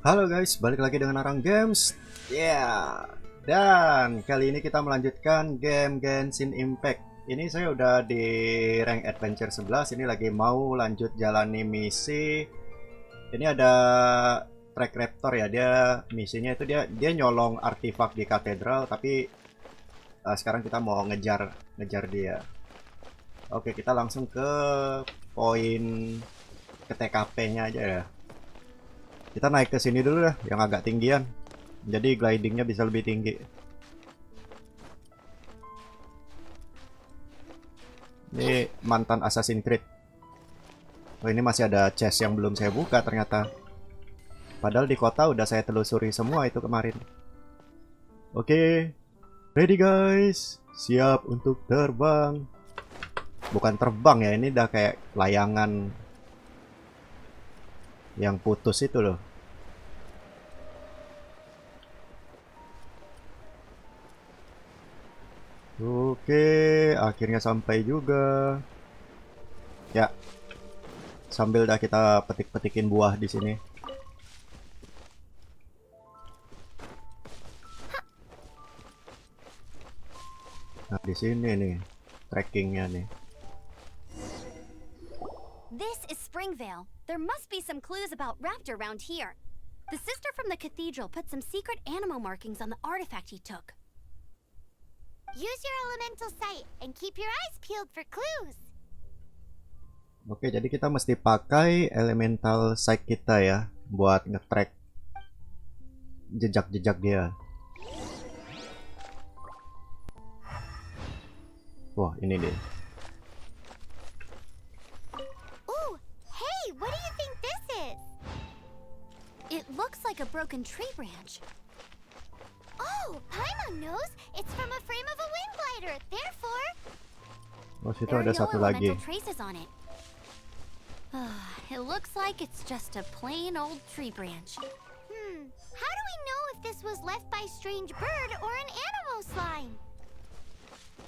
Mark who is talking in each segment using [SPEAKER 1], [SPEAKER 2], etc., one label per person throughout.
[SPEAKER 1] Halo guys, balik lagi dengan Aranggames. Dan kali ini kita melanjutkan game Genshin Impact. Ini saya udah di rank adventure 11. Ini lagi mau lanjut jalani misi. Ini ada track Raptor ya. Dia misinya itu dia nyolong artefak di katedral, tapi sekarang kita mau ngejar dia. Oke, kita langsung ke poin ke TKP-nya aja ya. Kita naik ke sini dulu dah, yang agak tinggian. Jadi glidingnya bisa lebih tinggi. Ini mantan Assassin's Creed. Oh, ini masih ada chest yang belum saya buka ternyata. Padahal di kota udah saya telusuri semua itu kemarin. Oke, ready guys. Siap untuk terbang. Bukan terbang ya, ini udah kayak layangan yang putus itu loh. Oke, akhirnya sampai juga. Ya, sambil dah kita petik-petikin buah di sini. Nah, di sini nih trackingnya nih.
[SPEAKER 2] This is Springvale. There must be some clues about Raptor around here. The sister from the cathedral put some secret animal markings on the artifact he took. Use your elemental sight and keep your eyes peeled for clues.
[SPEAKER 1] Oke, jadi kita mesti pakai elemental sight kita ya buat nge-track jejak-jejak dia. Wah, ini deh.
[SPEAKER 2] Ooh, hey, what do you think this is? It looks like a broken tree branch. Oh, Paimon knows. It's from a frame of a wind glider. Therefore,
[SPEAKER 1] Oh, situ
[SPEAKER 2] there
[SPEAKER 1] ada
[SPEAKER 2] are no
[SPEAKER 1] satu lagi.
[SPEAKER 2] elemental traces on it. It looks like it's just a plain old tree branch. How do we know if this was left by a strange bird or an animo slime?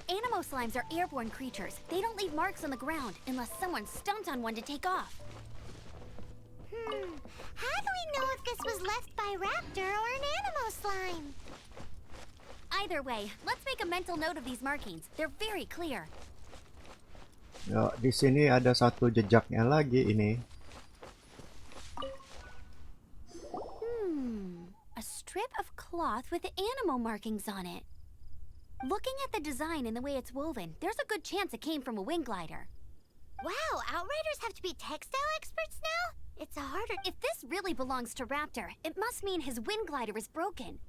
[SPEAKER 2] Animo slimes are airborne creatures. They don't leave marks on the ground unless someone stomped on one to take off. How do we know if this was left by Raptor or an animo slime? Either way, let's make a mental note of these markings. They're very clear.
[SPEAKER 1] Ya, di sini ada satu jejaknya lagi ini.
[SPEAKER 2] A strip of cloth with animal markings on it. Looking at the design and the way it's woven, there's a good chance it came from a wind glider. Wow, Outriders have to be textile experts now? It's a harder... If this really belongs to Raptor, it must mean his wind glider is broken.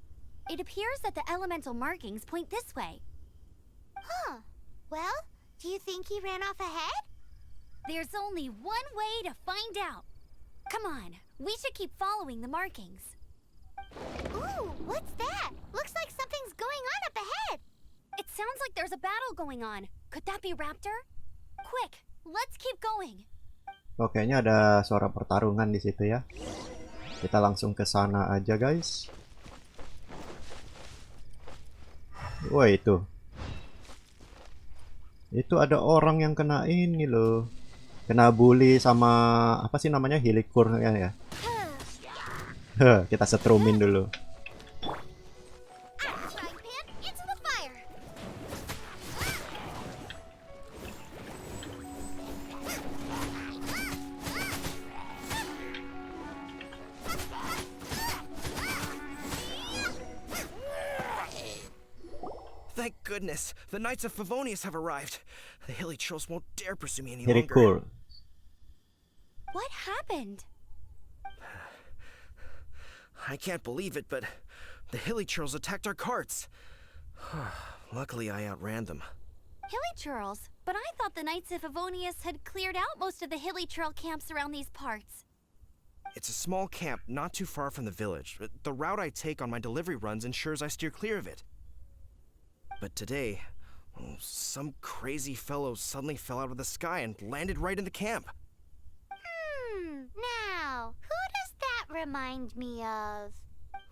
[SPEAKER 2] It appears that the elemental markings point this way. Huh. Well, do you think he ran off ahead? There's only one way to find out. Come on, we should keep following the markings. Ooh, what's that? Looks like something's going on up ahead. It sounds like there's a battle going on. Could that be Raptor? Quick, let's keep going.
[SPEAKER 1] Oh, kayaknya ada suara pertarungan di situ ya. Kita langsung ke sana aja, guys. Wah, itu. Itu ada orang yang kena ini loh. Kena bully sama apa sih namanya? Hilikur ya. Kita setrumin dulu.
[SPEAKER 3] Thank goodness, the Knights of Favonius have arrived. The hilly trolls won't dare pursue me any
[SPEAKER 1] Hilikur.
[SPEAKER 3] longer.
[SPEAKER 2] What happened?
[SPEAKER 3] I can't believe it, but the hilly trolls attacked our carts. Luckily, I outran them.
[SPEAKER 2] Hilly churls? But I thought the Knights of Favonius had cleared out most of the hilly churl camps around these parts.
[SPEAKER 3] It's a small camp not too far from the village. The route I take on my delivery runs ensures I steer clear of it. But today, some crazy fellow suddenly fell out of the sky and landed right in the camp.
[SPEAKER 2] Now, who does that remind me of?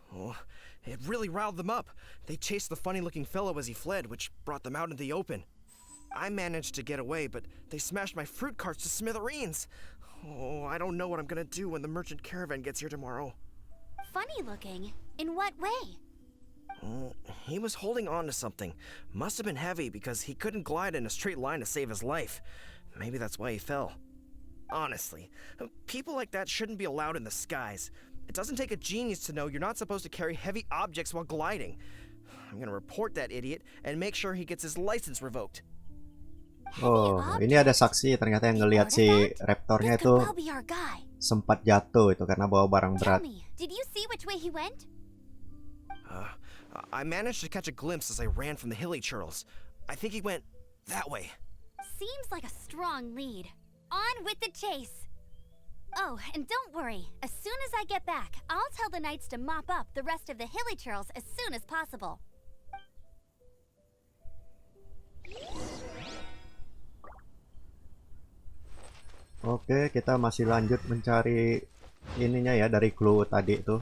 [SPEAKER 3] Oh, it really riled them up. They chased the funny-looking fellow as he fled, which brought them out into the open. I managed to get away, but they smashed my fruit carts to smithereens. Oh, I don't know what I'm gonna do when the merchant caravan gets here tomorrow.
[SPEAKER 2] funny looking. In what way?
[SPEAKER 3] He was holding on to something. Must have been heavy because he couldn't glide in a straight line to save his life. Maybe that's why he fell. Honestly, people like that shouldn't be allowed in the skies. It doesn't take a genius to know you're not supposed to carry heavy objects while gliding. I'm gonna report that idiot and make sure he gets his license revoked.
[SPEAKER 1] Oh, ini ada saksi ternyata yang ngelihat si Raptornya itu sempat jatuh itu karena bawa barang berat.
[SPEAKER 2] Did you see which way he went?
[SPEAKER 3] I managed to catch a glimpse as I ran from the hilly churls. I think he went that way.
[SPEAKER 2] Seems like a strong lead. On with the chase. Oh, and don't worry. As soon as I get back, I'll tell the knights to mop up the rest of the hilly churls as soon as possible.
[SPEAKER 1] Oke, kita masih lanjut mencari ininya ya dari clue tadi tuh.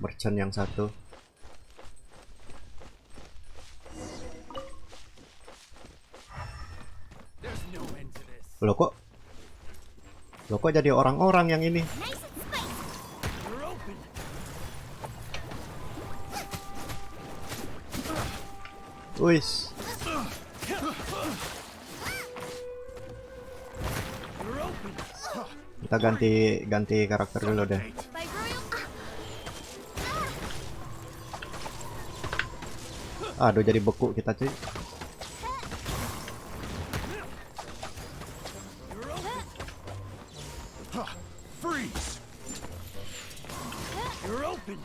[SPEAKER 1] Merchant yang satu. Loh kok jadi orang-orang yang ini? Wis. Kita ganti karakter dulu deh. Aduh, jadi beku kita cuy.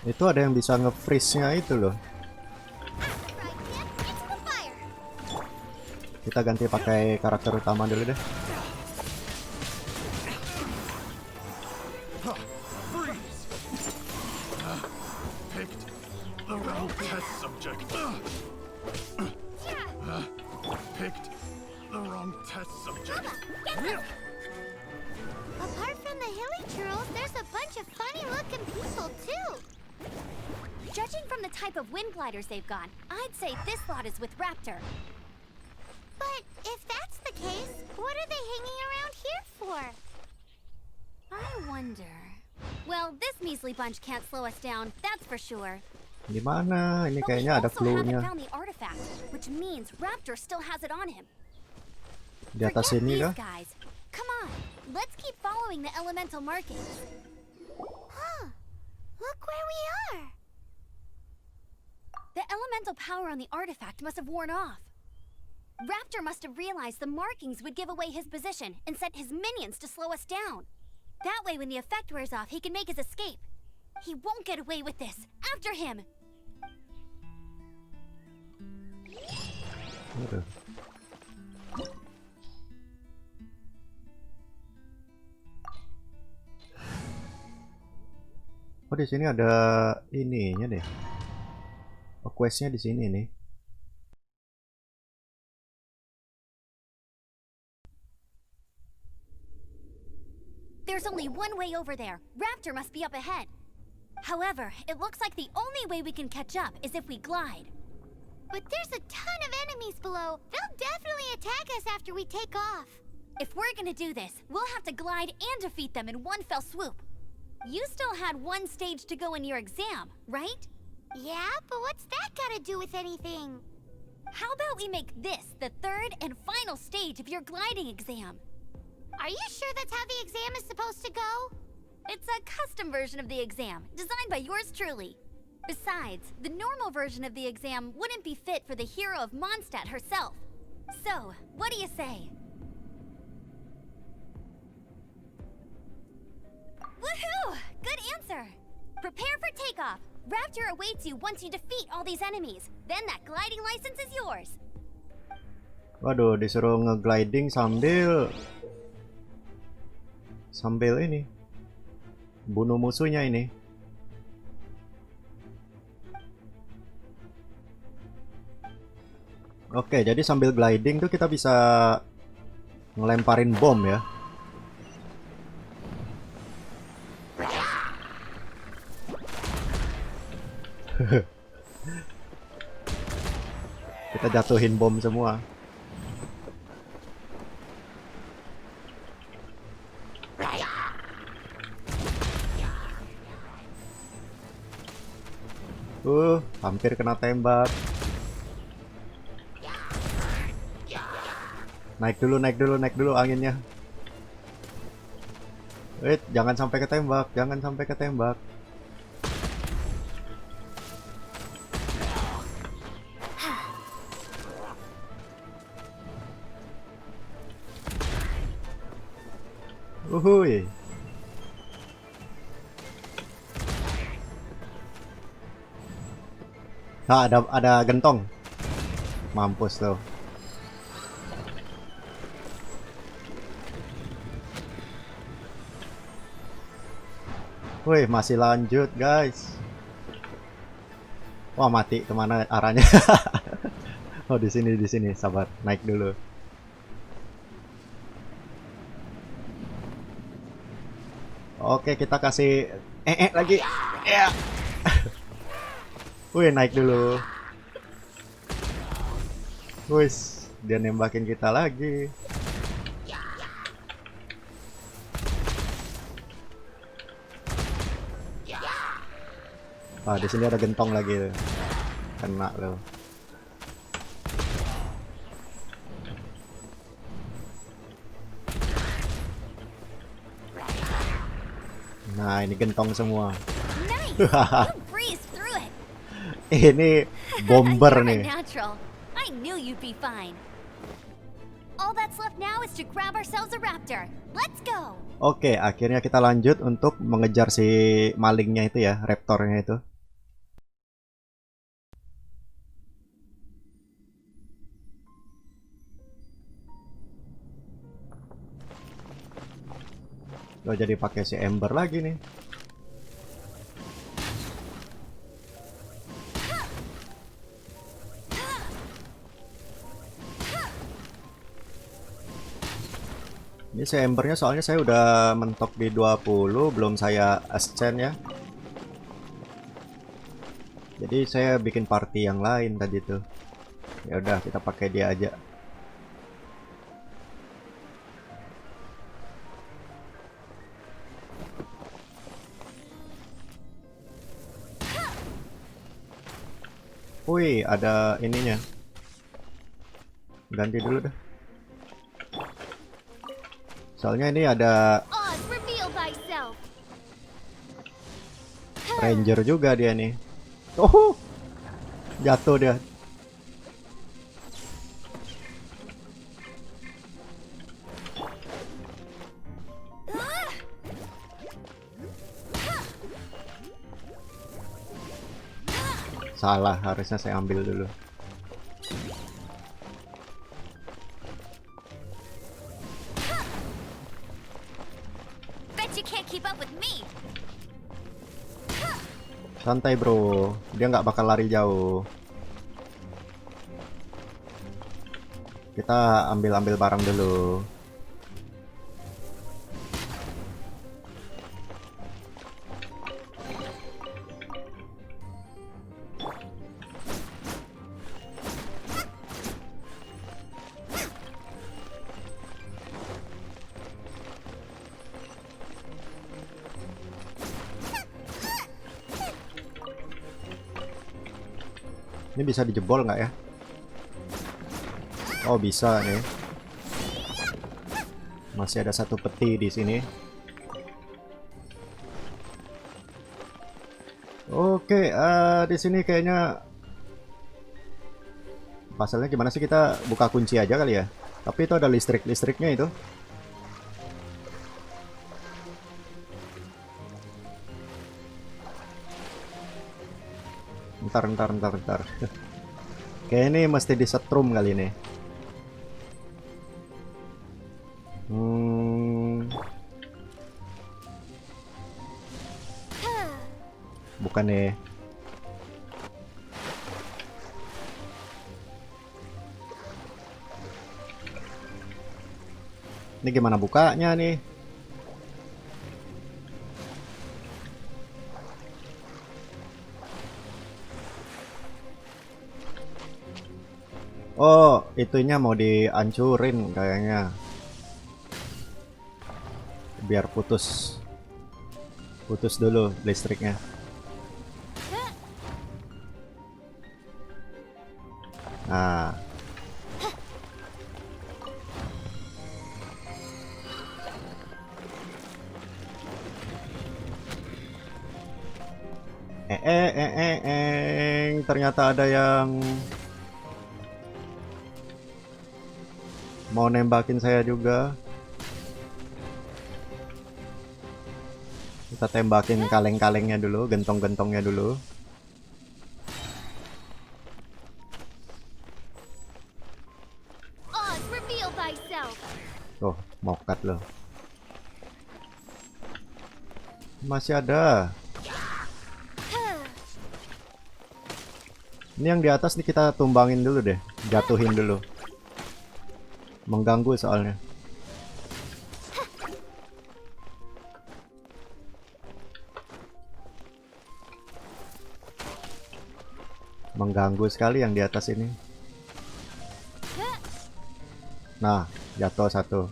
[SPEAKER 1] Itu ada yang bisa nge-freeze-nya itu loh. Kita ganti pakai karakter utama dulu deh.
[SPEAKER 2] Apart from the hilly churls, there's a bunch of funny-looking people too. Judging from the type of wind gliders they've got, I'd say this lot is with Raptor. But if that's the case, what are they hanging around here for? I wonder. Well, this measly bunch can't slow us down, that's for sure.
[SPEAKER 1] Di mana? Ini kayaknya ada clue-nya.
[SPEAKER 2] Found the artifact, which means Raptor still has it on him.
[SPEAKER 1] Di atas sini kah?
[SPEAKER 2] Guys. Come on, let's keep following the elemental markings. Huh, look where we are. The elemental power on the artifact must have worn off. Raptor must have realized the markings would give away his position and sent his minions to slow us down. That way, when the effect wears off, he can make his escape. He won't get away with this. After him!
[SPEAKER 1] Aduh. Oh, di sini ada ininya deh. Oh, questnya di sini nih.
[SPEAKER 2] There's only one way over there. Raptor must be up ahead. However, it looks like the only way we can catch up is if we glide. But there's a ton of enemies below. They'll definitely attack us after we take off. If we're gonna do this, we'll have to glide and defeat them in one fell swoop. You still had one stage to go in your exam, right? Yeah, but what's that got to do with anything? How about we make this the third and final stage of your gliding exam? Are you sure that's how the exam is supposed to go? It's a custom version of the exam, designed by yours truly. Besides, the normal version of the exam wouldn't be fit for the hero of Mondstadt herself. So, what do you say? Woohoo! Good answer! Prepare for takeoff. Raptor awaits you once you defeat all these enemies. Then that gliding license is yours.
[SPEAKER 1] Waduh, disuruh nge-gliding sambil ini bunuh musuhnya ini. Oke, jadi sambil gliding tuh kita bisa ngelemparin bom ya. Kita jatuhin bom semua. Hampir kena tembak. Naik dulu anginnya. Jangan sampai ketembak, jangan sampai ketembak. Uhuy. Nah, ada gentong. Mampus tuh. Wih, masih lanjut, guys. Wah, mati. Kemana arahnya? Oh, di sini. Sabar, naik dulu. Oke, kita kasih lagi. Ya. Wih, naik dulu. Wih, dia nembakin kita lagi. Ah, di sini ada gentong lagi. Kena loh. Nah, ini gentong semua.
[SPEAKER 2] Nice. You breezed through it.
[SPEAKER 1] Ini bomber
[SPEAKER 2] You're
[SPEAKER 1] nih.
[SPEAKER 2] unnatural. I knew you'd be fine. All that's left now is to grab ourselves a raptor. Let's go.
[SPEAKER 1] Oke, akhirnya kita lanjut untuk mengejar si malingnya itu ya, raptornya itu. Lo jadi pakai si Ember lagi nih. Ini si Embernya soalnya saya udah mentok di 20, belum saya ascend ya. Jadi saya bikin party yang lain tadi tuh. Ya udah, kita pakai dia aja. Wih, ada ininya. Ganti dulu dah. Soalnya ini ada
[SPEAKER 2] Oz, reveal thyself.
[SPEAKER 1] ranger juga dia nih. Oh, jatuh dia. Salah, harusnya saya ambil dulu.
[SPEAKER 2] Bet you can't keep up with me.
[SPEAKER 1] Santai bro, dia nggak bakal lari jauh. Kita ambil barang dulu. Ini bisa dijebol nggak ya? Oh, bisa nih. Masih ada satu peti di sini. Oke, di sini kayaknya pasalnya gimana sih, kita buka kunci aja kali ya. Tapi itu ada listriknya itu. Ntar. Kayak ini mesti disetrum kali ini. Bukan nih. Ini gimana bukanya nih? Oh, itunya mau dihancurin kayaknya. Biar putus dulu listriknya. Nah. Ternyata ada yang mau nembakin saya juga. Kita tembakin kaleng-kalengnya dulu, gentong-gentongnya dulu. Oh, mokat loh. Masih ada. Ini yang di atas nih kita tumbangin dulu deh, jatuhin dulu. Mengganggu soalnya. Mengganggu sekali yang di atas ini. Nah, jatuh satu.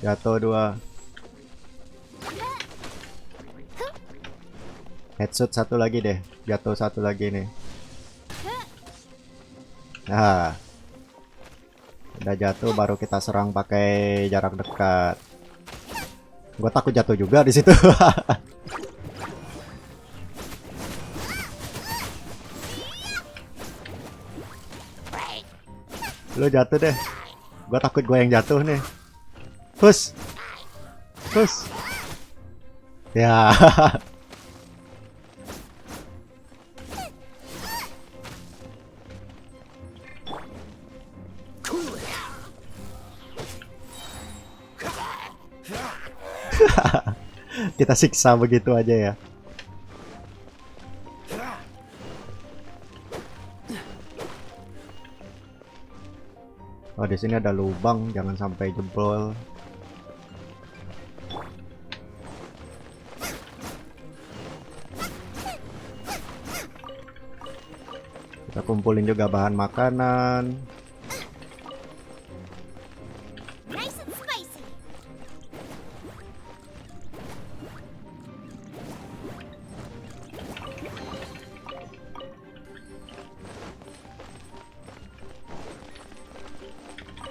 [SPEAKER 1] Jatuh dua. Headshot satu lagi deh. Jatuh satu lagi nih. Nah, udah jatuh baru kita serang pakai jarak dekat. Gue takut jatuh juga di situ. Lu jatuh deh. Gue takut gue yang jatuh nih. Push. Push. Ya. Kita siksa begitu aja ya. Oh, di sini ada lubang, jangan sampai jebol. Kita kumpulin juga bahan makanan.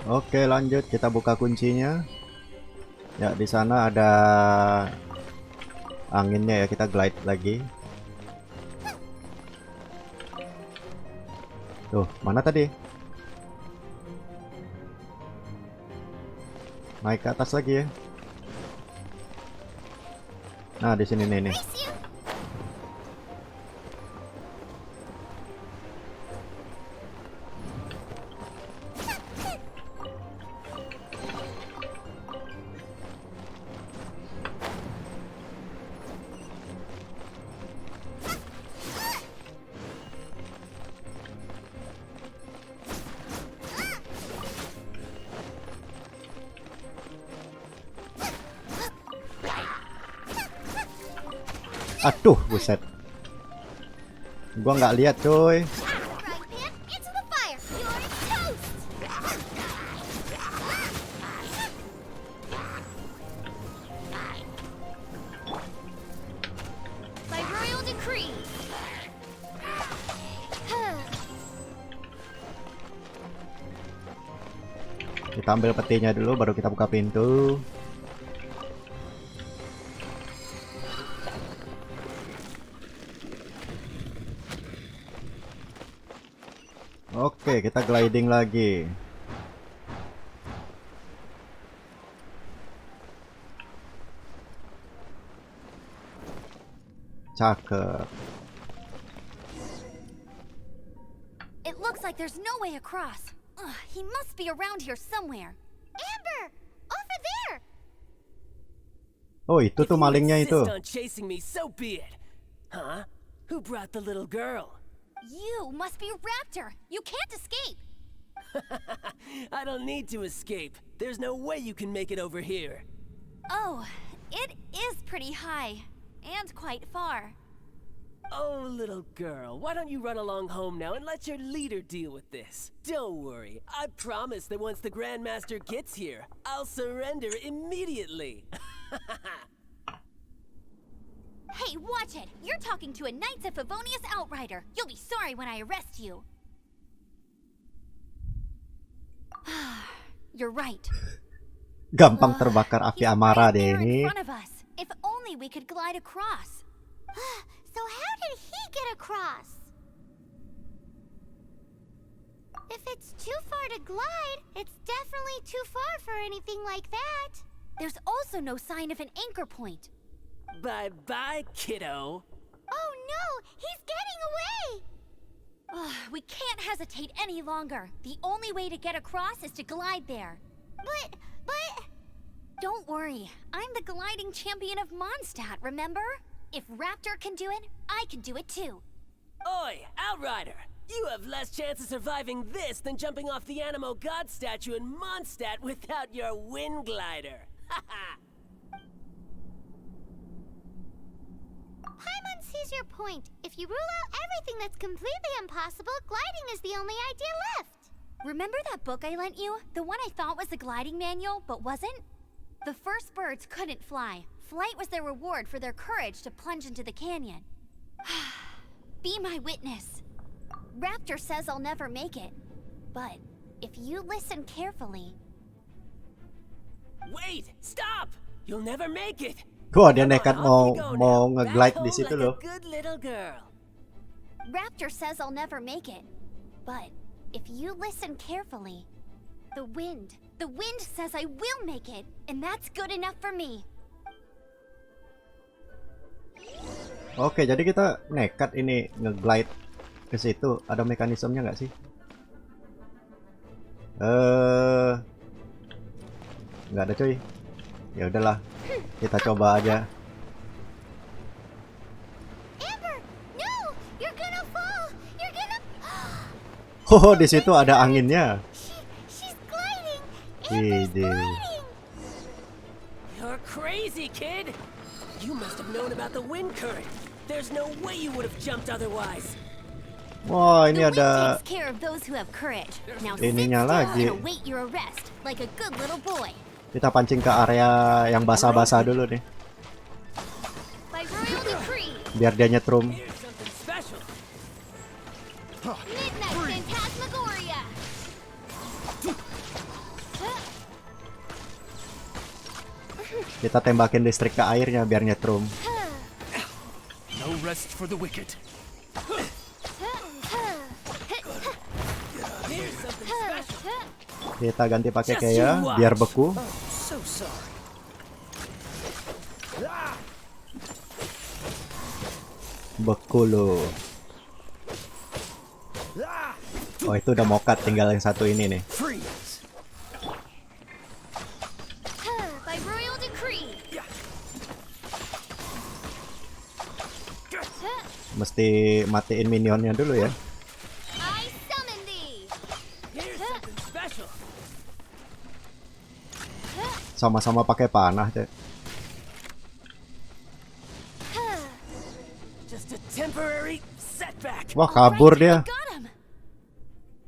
[SPEAKER 1] Oke, lanjut kita buka kuncinya. Ya, di sana ada anginnya ya, kita glide lagi. Tuh, mana tadi? Naik ke atas lagi ya. Nah, di sini nih. Aduh, buset. Gua nggak lihat, coy. Kita ambil petinya dulu, baru kita buka pintu. Oke, kita gliding lagi. Cakep.
[SPEAKER 2] It looks like there's no way across. He must be around here somewhere. Amber, over there.
[SPEAKER 1] Oh, itu tuh malingnya itu.
[SPEAKER 4] Chasing me, so be it. Huh? Who brought the little girl?
[SPEAKER 2] You must be Raptor. You can't escape.
[SPEAKER 4] I don't need to escape. There's no way you can make it over here.
[SPEAKER 2] Oh, it is pretty high and quite far.
[SPEAKER 4] Oh, little girl, why don't you run along home now and let your leader deal with this? Don't worry, I promise that once the Grandmaster gets here, I'll surrender immediately.
[SPEAKER 2] Hey, watch it! You're talking to a Knights of Favonius outrider. You'll be sorry when I arrest you. You're right.
[SPEAKER 1] Gampang terbakar api
[SPEAKER 2] He's
[SPEAKER 1] amarah
[SPEAKER 2] right
[SPEAKER 1] deh
[SPEAKER 2] there in
[SPEAKER 1] ini.
[SPEAKER 2] front of us. If only we could glide across. So how did he get across? If it's too far to glide, it's definitely too far for anything like that. There's also no sign of an anchor point.
[SPEAKER 4] Bye-bye, kiddo.
[SPEAKER 2] Oh no! He's getting away! We can't hesitate any longer. The only way to get across is to glide there. But... Don't worry. I'm the gliding champion of Mondstadt, remember? If Raptor can do it, I can do it too.
[SPEAKER 4] Oi, Outrider! You have less chance of surviving this than jumping off the Animo God statue in Mondstadt without your wind glider. Haha!
[SPEAKER 2] Paimon sees your point. If you rule out everything that's completely impossible, gliding is the only idea left. Remember that book I lent you? The one I thought was the gliding manual, but wasn't? The first birds couldn't fly. Flight was their reward for their courage to plunge into the canyon. Be my witness. Raptor says I'll never make it. But if you listen carefully...
[SPEAKER 4] Wait! Stop! You'll never make it!
[SPEAKER 1] Wah, dia
[SPEAKER 4] Come on,
[SPEAKER 1] nekat
[SPEAKER 4] off you go
[SPEAKER 1] mau
[SPEAKER 4] now.
[SPEAKER 1] nge-glide
[SPEAKER 4] Back
[SPEAKER 1] di
[SPEAKER 4] home
[SPEAKER 1] situ
[SPEAKER 4] like
[SPEAKER 1] loh.
[SPEAKER 4] a good little girl.
[SPEAKER 2] Raptor says I'll never make it. But if you listen carefully, the wind says I will make it, and that's good enough for me.
[SPEAKER 1] Oke, jadi kita nekat ini nge-glide ke situ. Ada mekanismenya nggak sih? Nggak ada cuy. Ya udahlah, kita coba aja.
[SPEAKER 2] Amber, no! You're gonna fall! You're gonna...
[SPEAKER 1] Oh, di situ ada anginnya.
[SPEAKER 2] She's gliding! Amber's
[SPEAKER 1] Ide.
[SPEAKER 2] gliding!
[SPEAKER 4] You're crazy, kid! You must have known about the wind current. There's no way you would have jumped otherwise.
[SPEAKER 1] Wah, ini
[SPEAKER 2] The wind
[SPEAKER 1] ada
[SPEAKER 2] takes care of those who have courage. Now sit
[SPEAKER 1] ininya
[SPEAKER 2] still
[SPEAKER 1] lagi.
[SPEAKER 2] and await your arrest, like a good little boy.
[SPEAKER 1] Kita pancing ke area yang basah-basah dulu nih,
[SPEAKER 2] By royal decree,
[SPEAKER 1] biar dia nyetrum.
[SPEAKER 4] Here's something special.
[SPEAKER 2] Midnight Phantasmagoria!
[SPEAKER 1] Kita tembakin listrik ke airnya biar nyetrum.
[SPEAKER 3] No rest for the wicked.
[SPEAKER 4] Here's something special.
[SPEAKER 1] Kita ganti pakai
[SPEAKER 4] Just
[SPEAKER 1] kayak
[SPEAKER 4] you watch.
[SPEAKER 1] biar beku.
[SPEAKER 4] Oh, so sorry.
[SPEAKER 1] Beku lo. Oh, itu udah mokat, tinggal yang satu ini nih.
[SPEAKER 3] Freeze.
[SPEAKER 2] By royal decree.
[SPEAKER 1] Mesti matiin minionnya dulu ya.
[SPEAKER 2] I summon thee.
[SPEAKER 4] Here's something special.
[SPEAKER 1] Sama-sama pakai panah, Cek.
[SPEAKER 4] Just a temporary setback.
[SPEAKER 1] Wah, kabur
[SPEAKER 2] Alright, I
[SPEAKER 1] dia.
[SPEAKER 2] got him.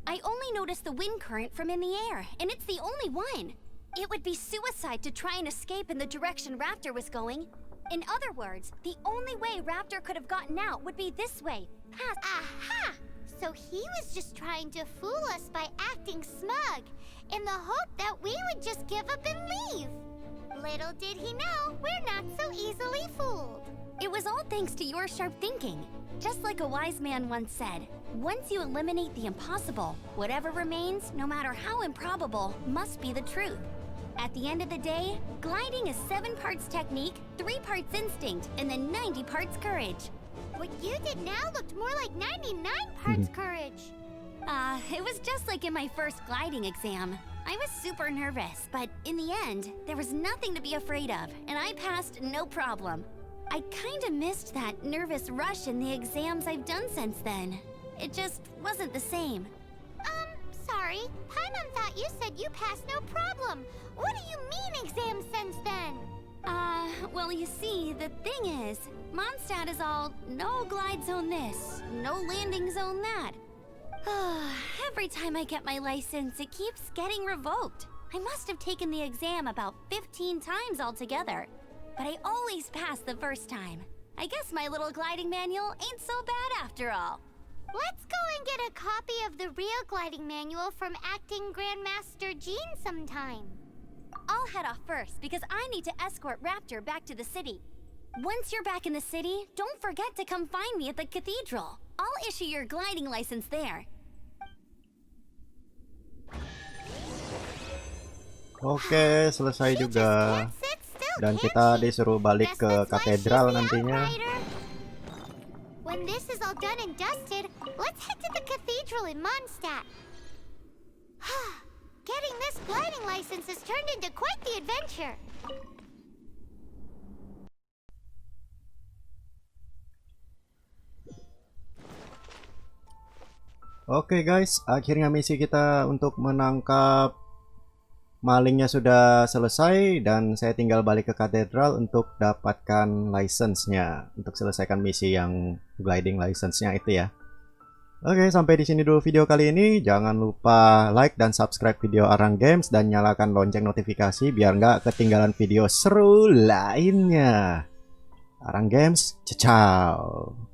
[SPEAKER 2] I only noticed the wind current from in the air, and it's the only one. It would be suicide to try and escape in the direction Raptor was going. In other words, the only way Raptor could have gotten out would be this way. Aha! So he was just trying to fool us by acting smug, in the hope that we would just give up and leave. Little did he know, we're not so easily fooled. It was all thanks to your sharp thinking. Just like a wise man once said, once you eliminate the impossible, whatever remains, no matter how improbable, must be the truth. At the end of the day, gliding is 7 parts technique, 3 parts instinct, and then 90 parts courage. What you did now looked more like 99 parts courage. It was just like in my first gliding exam. I was super nervous, but in the end, there was nothing to be afraid of, and I passed no problem. I kinda missed that nervous rush in the exams I've done since then. It just wasn't the same. Sorry. Paimon thought you said you passed no problem. What do you mean exam since then? Well, you see, the thing is, Mondstadt is all no glide zone this, no landing zone that. Every time I get my license, it keeps getting revoked. I must have taken the exam about 15 times altogether, but I always pass the first time. I guess my little gliding manual ain't so bad after all.
[SPEAKER 5] Let's go and get a copy of the real gliding manual from Acting Grandmaster Jean sometime.
[SPEAKER 2] I'll head off first because I need to escort Raptor back to the city. Once you're back in the city, don't forget to come find me at the cathedral. I'll issue your gliding license there.
[SPEAKER 1] Oke, selesai juga. Dan kita disuruh balik ke katedral nantinya.
[SPEAKER 5] When this is all done and dusted, let's head to the cathedral in Mondstadt. Getting this gliding license has turned into quite the adventure.
[SPEAKER 1] Oke guys, akhirnya misi kita untuk menangkap malingnya sudah selesai dan saya tinggal balik ke katedral untuk dapatkan license-nya untuk selesaikan misi yang gliding license-nya itu ya. Oke, sampai di sini dulu video kali ini. Jangan lupa like dan subscribe video Aranggames dan nyalakan lonceng notifikasi biar nggak ketinggalan video seru lainnya. Aranggames, ciao.